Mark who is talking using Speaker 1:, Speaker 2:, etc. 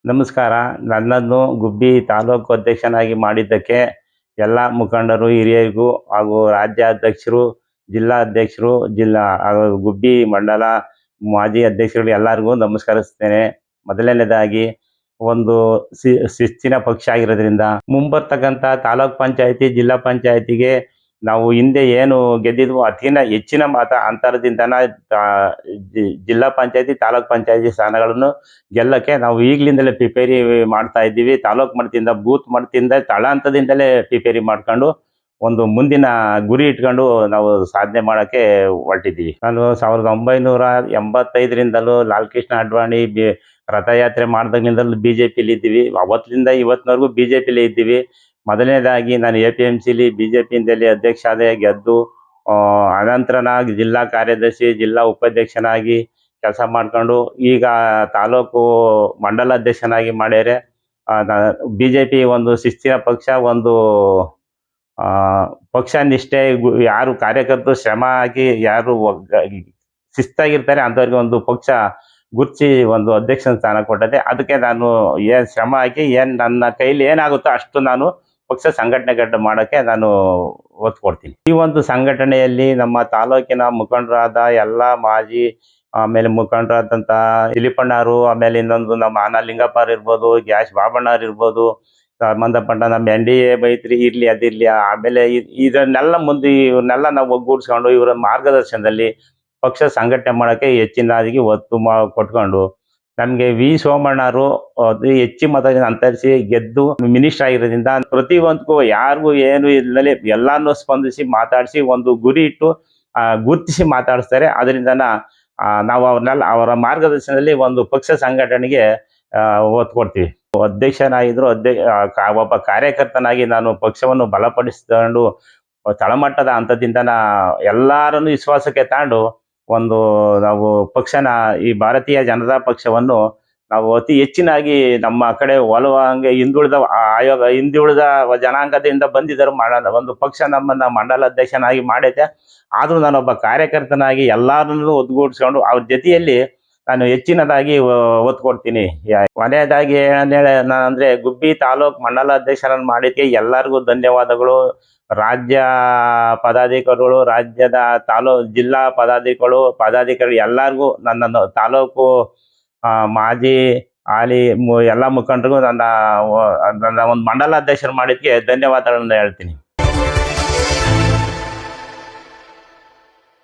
Speaker 1: ನಮಸ್ಕಾರ. ನನ್ನನ್ನು ಗುಬ್ಬಿ ತಾಲೂಕು ಅಧ್ಯಕ್ಷನಾಗಿ ಮಾಡಿದ್ದಕ್ಕೆ ಎಲ್ಲ ಮುಖಂಡರು, ಹಿರಿಯರಿಗೂ ಹಾಗೂ ರಾಜ್ಯಾಧ್ಯಕ್ಷರು, ಜಿಲ್ಲಾಧ್ಯಕ್ಷರು, ಗುಬ್ಬಿ ಮಂಡಲ ಮಾಜಿ ಅಧ್ಯಕ್ಷರು ಎಲ್ಲರಿಗೂ ನಮಸ್ಕರಿಸ್ತೇನೆ. ಮೊದಲನೇದಾಗಿ ಒಂದು ಶಿಸ್ತಿನ ಪಕ್ಷ ಆಗಿರೋದ್ರಿಂದ ಮುಂಬರ್ತಕ್ಕಂಥ ತಾಲೂಕ್ ಪಂಚಾಯತಿ, ಜಿಲ್ಲಾ ಪಂಚಾಯತಿಗೆ ನಾವು ಹಿಂದೆ ಏನು ಗೆದ್ದಿದ್ವು ಹೆಚ್ಚಿನ ಮತ ಅಂತರದಿಂದನ ಜಿಲ್ಲಾ ಪಂಚಾಯತಿ, ತಾಲೂಕ್ ಪಂಚಾಯತಿ ಸ್ಥಾನಗಳನ್ನು ಗೆಲ್ಲಕ್ಕೆ ನಾವು ಈಗಲಿಂದಲೇ ಪ್ರಿಪೇರಿ ಮಾಡ್ತಾ ಇದ್ದೀವಿ. ತಾಲೂಕ್ ಮಟ್ಟದಿಂದ, ಬೂತ್ ಮಟ್ಟದಿಂದ, ತಳ ಹಂತದಿಂದಲೇ ಪ್ರಿಪೇರಿ ಮಾಡ್ಕೊಂಡು ಒಂದು ಮುಂದಿನ ಗುರಿ ಇಟ್ಕೊಂಡು ನಾವು ಸಾಧನೆ ಮಾಡೋಕ್ಕೆ ಹೊರಟಿದ್ದೀವಿ. ನಾನು 1985ರಿಂದಲೂ ಲಾಲ್ ಕೃಷ್ಣ ಅಡ್ವಾಣಿ ರಥಯಾತ್ರೆ ಮಾಡಿದಾಗಿನಿಂದಲೂ BJPಲಿ ಇದ್ದೀವಿ. ಅವತ್ತಿನಿಂದ ಇವತ್ತಿನವರೆಗೂ BJPಲೇ ಇದ್ದೀವಿ. ಮೊದಲನೇದಾಗಿ ನಾನು APMCಲಿ BJPಯಿಂದಲೇ ಅಧ್ಯಕ್ಷ ಆದ ಗೆದ್ದು, ಅನಂತರ ಜಿಲ್ಲಾ ಕಾರ್ಯದರ್ಶಿ, ಜಿಲ್ಲಾ ಉಪಾಧ್ಯಕ್ಷನಾಗಿ ಕೆಲಸ ಮಾಡ್ಕೊಂಡು ಈಗ ತಾಲೂಕು ಮಂಡಲಾಧ್ಯಕ್ಷನಾಗಿ ಮಾಡ್ಯಾರೆ. BJP ಒಂದು ಶಿಸ್ತಿನ ಪಕ್ಷ, ಒಂದು ಪಕ್ಷ ನಿಷ್ಠೆ, ಯಾರು ಕಾರ್ಯಕರ್ತರು ಶ್ರಮ ಹಾಕಿ ಯಾರು ಶಿಸ್ತಾಗಿರ್ತಾರೆ ಅಂಥವ್ರಿಗೆ ಒಂದು ಪಕ್ಷ ಗುರ್ತಿ ಒಂದು ಅಧ್ಯಕ್ಷನ ಸ್ಥಾನ ಕೊಟ್ಟದೆ. ಅದಕ್ಕೆ ನಾನು ಶ್ರಮ ಹಾಕಿ ನನ್ನ ಕೈಲಿ ಏನಾಗುತ್ತೋ ಅಷ್ಟು ನಾನು ಪಕ್ಷ ಸಂಘಟನೆ ಮಾಡೋಕ್ಕೆ ನಾನು ಒತ್ತು ಕೊಡ್ತೀನಿ. ಈ ಒಂದು ಸಂಘಟನೆಯಲ್ಲಿ ನಮ್ಮ ತಾಲೂಕಿನ ಮುಖಂಡರಾದ ಎಲ್ಲ ಮಾಜಿ ಆಮೇಲೆ ಮುಖಂಡರಾದಂಥ ದಿಲೀಪಣ್ಣರು, ಆಮೇಲೆ ಇನ್ನೊಂದು ನಮ್ಮ ಲಿಂಗಪ್ಪರು ಇರ್ಬೋದು, ಗ್ಯಾಸ್ ಬಾಬಣ್ಣರು ಇರ್ಬೋದು, ಸಂಬಂಧಪಟ್ಟ ನಮ್ಮ NDA ಮೈತ್ರಿ ಇರಲಿ ಅದಿರಲಿ, ಆಮೇಲೆ ಇದನ್ನೆಲ್ಲ ಮುಂದೆ ಇವ್ರನ್ನೆಲ್ಲ ನಾವು ಒಗ್ಗೂಡಿಸ್ಕೊಂಡು ಇವರ ಮಾರ್ಗದರ್ಶನದಲ್ಲಿ ಪಕ್ಷ ಸಂಘಟನೆ ಮಾಡೋಕ್ಕೆ ಹೆಚ್ಚಿನದಾಗಿ ಒತ್ತು ಕೊಟ್ಕೊಂಡು ನಮಗೆ V ಸೋಮಣ್ಣರು ಹೆಚ್ಚಿನ ಮತದಿಂದ ಅಂತರಿಸಿ ಗೆದ್ದು ಮಿನಿಸ್ಟರ್ ಆಗಿರೋದ್ರಿಂದ ಪ್ರತಿಯೊಂದಕ್ಕೂ ಯಾರಿಗೂ ಏನು ಇಲ್ಲದೆ ಎಲ್ಲಾನು ಸ್ಪಂದಿಸಿ ಮಾತಾಡಿಸಿ ಒಂದು ಗುರಿ ಇಟ್ಟು ಗುರುತಿಸಿ ಮಾತಾಡಿಸ್ತಾರೆ. ಅದರಿಂದ ನಾವು ಅವರ ಮಾರ್ಗದರ್ಶನದಲ್ಲಿ ಒಂದು ಪಕ್ಷ ಸಂಘಟನೆಗೆ ಒತ್ತು ಕೊಡ್ತೀವಿ. ಅಧ್ಯಕ್ಷನಾಗಿದ್ರು ಒಬ್ಬ ಕಾರ್ಯಕರ್ತನಾಗಿ ನಾನು ಪಕ್ಷವನ್ನು ಬಲಪಡಿಸಿಕೊಂಡು ತಳಮಟ್ಟದ ಹಂತದಿಂದ ಎಲ್ಲರನ್ನು ವಿಶ್ವಾಸಕ್ಕೆ ತಗೊಂಡು ನಾವು ಪಕ್ಷನ, ಈ ಭಾರತೀಯ ಜನತಾ ಪಕ್ಷವನ್ನು ನಾವು ಅತಿ ಹೆಚ್ಚಿನಾಗಿ ನಮ್ಮ ಕಡೆ ಒಲವಂಗೆ ಹಿಂದುಳಿದ ಜನಾಂಗದಿಂದ ಬಂದಿದ್ದರು ಒಂದು ಪಕ್ಷ ನಮ್ಮನ್ನ ಮಂಡಲ ಅಧ್ಯಕ್ಷನಾಗಿ ಮಾಡೈತೆ. ಆದರೂ ನಾನೊಬ್ಬ ಕಾರ್ಯಕರ್ತನಾಗಿ ಎಲ್ಲರನ್ನೂ ಒಗ್ಗೂಡಿಸ್ಕೊಂಡು ಅವ್ರ ಜೊತೆಯಲ್ಲಿ ನಾನು ಹೆಚ್ಚಿನದಾಗಿ ಒತ್ತು ಕೊಡ್ತೀನಿ. ಕೊನೆಯದಾಗಿ ಅಂದ್ರೆ ಗುಬ್ಬಿ ತಾಲೂಕ್ ಮಂಡಲ ಅಧ್ಯಕ್ಷರನ್ನು ಮಾಡಿದ್ದಕ್ಕೆ ಎಲ್ಲರಿಗೂ ಧನ್ಯವಾದಗಳು. ರಾಜ್ಯ ಪದಾಧಿಕಾರಿಗಳು, ರಾಜ್ಯದ ಜಿಲ್ಲಾ ಪದಾಧಿಕಾರಿಗಳು ಎಲ್ಲರಿಗೂ, ನನ್ನ ತಾಲೂಕು ಮಾಜಿ ಹಾಲಿ ಎಲ್ಲ ಮುಖಂಡರಿಗೂ ನನ್ನ ಒಂದು ಮಂಡಲ ಅಧ್ಯಕ್ಷರು ಮಾಡಿದ್ದಕ್ಕೆ ಧನ್ಯವಾದಗಳನ್ನು ಹೇಳ್ತೀನಿ.